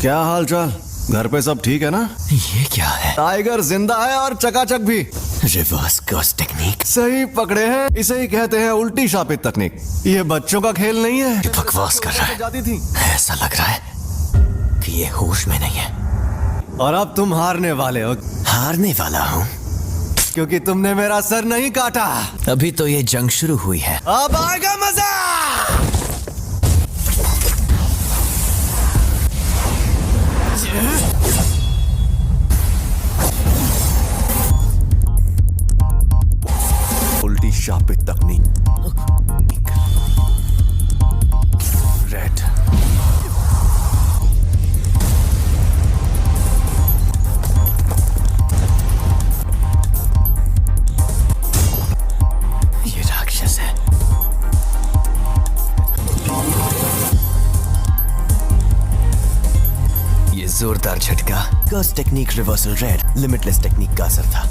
क्या हाल चाल? घर पे सब ठीक है ना? ये क्या है? टाइगर जिंदा है और चकाचक भी। Reverse curse technique. सही पकड़े हैं, इसे ही कहते हैं उल्टी शापित तकनीक। ये बच्चों का खेल नहीं है। ये बकवास कर रहा है। जाती थी। ऐसा लग रहा है कि ये होश में नहीं है। और अब तुम हारने वाले हो, हारने वाला हूँ क्योंकि तुमने मेरा सर नहीं काटा। अभी तो ये जंग शुरू हुई है। अब आएगा मजा। उल्टी शापित तकनीक। रेड। ये राक्षस है। ये जोरदार झटका curse technique reversal red limitless technique का असर था।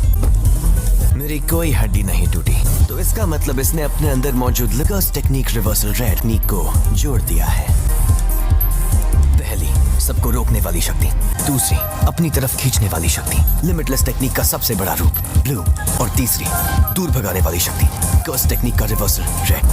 मेरी कोई हड्डी नहीं टूटी, तो इसका मतलब इसने अपने अंदर मौजूद कर्स टेक्निक रिवर्सल रेड टेक्निक को जोड़ दिया है। पहली, सबको रोकने वाली शक्ति। दूसरी, अपनी तरफ खींचने वाली शक्ति, लिमिटलेस टेक्निक का सबसे बड़ा रूप ब्लू। और तीसरी, दूर भगाने वाली शक्ति, कर्स टेक्निक का रिवर्सल रेड।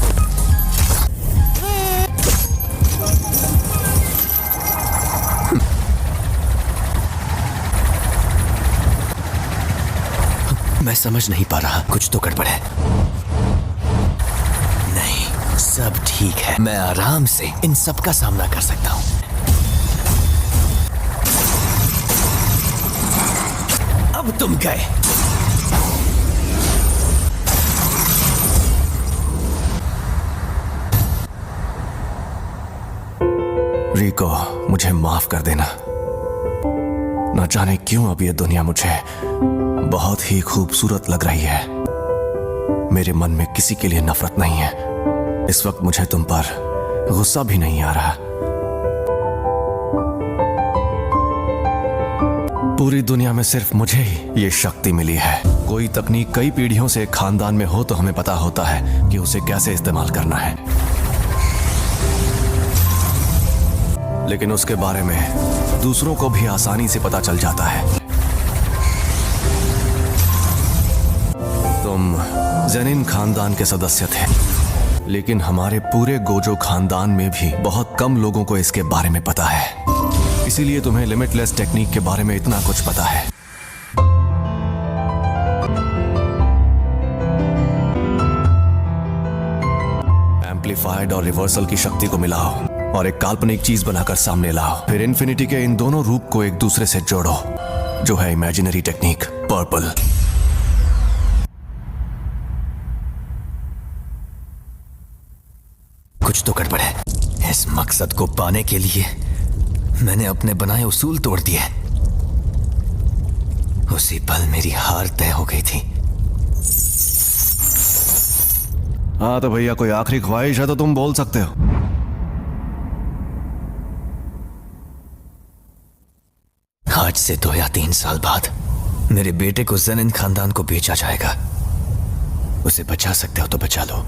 मैं समझ नहीं पा रहा, कुछ तो गड़बड़ है। नहीं, सब ठीक है। मैं आराम से इन सब का सामना कर सकता हूं। अब तुम गए। रिको, मुझे माफ कर देना। न जाने क्यों अब ये दुनिया मुझे बहुत ही खूबसूरत लग रही है। मेरे मन में किसी के लिए नफरत नहीं है। इस वक्त मुझे तुम पर गुस्सा भी नहीं आ रहा। पूरी दुनिया में सिर्फ मुझे ही ये शक्ति मिली है। कोई तकनीक कई पीढ़ियों से खानदान में हो तो हमें पता होता है कि उसे कैसे इस्तेमाल करना है, लेकिन उसके बारे में दूसरों को भी आसानी से पता चल जाता है। तुम जेनिन खानदान के सदस्य थे, लेकिन हमारे पूरे गोजो खानदान में भी बहुत कम लोगों को इसके बारे में पता है। इसीलिए तुम्हें लिमिटलेस टेक्निक के बारे में इतना कुछ पता है। एम्पलीफाइड और रिवर्सल की शक्ति को मिलाओ और एक काल्पनिक चीज बनाकर सामने लाओ। फिर इन्फिनिटी के इन दोनों रूप को एक दूसरे से जोड़ो, जो है इमेजिनरी टेक्निक पर्पल। कुछ तो गड़बड़ है। इस मकसद को पाने के लिए मैंने अपने बनाए उसूल तोड़ दिए। उसी पल मेरी हार तय हो गई थी। हाँ तो भैया, कोई आखिरी ख्वाहिश है तो तुम बोल सकते हो। आज से 2 या 3 साल बाद मेरे बेटे को जेनिन खानदान को बेचा जाएगा। उसे बचा सकते हो तो बचा लो।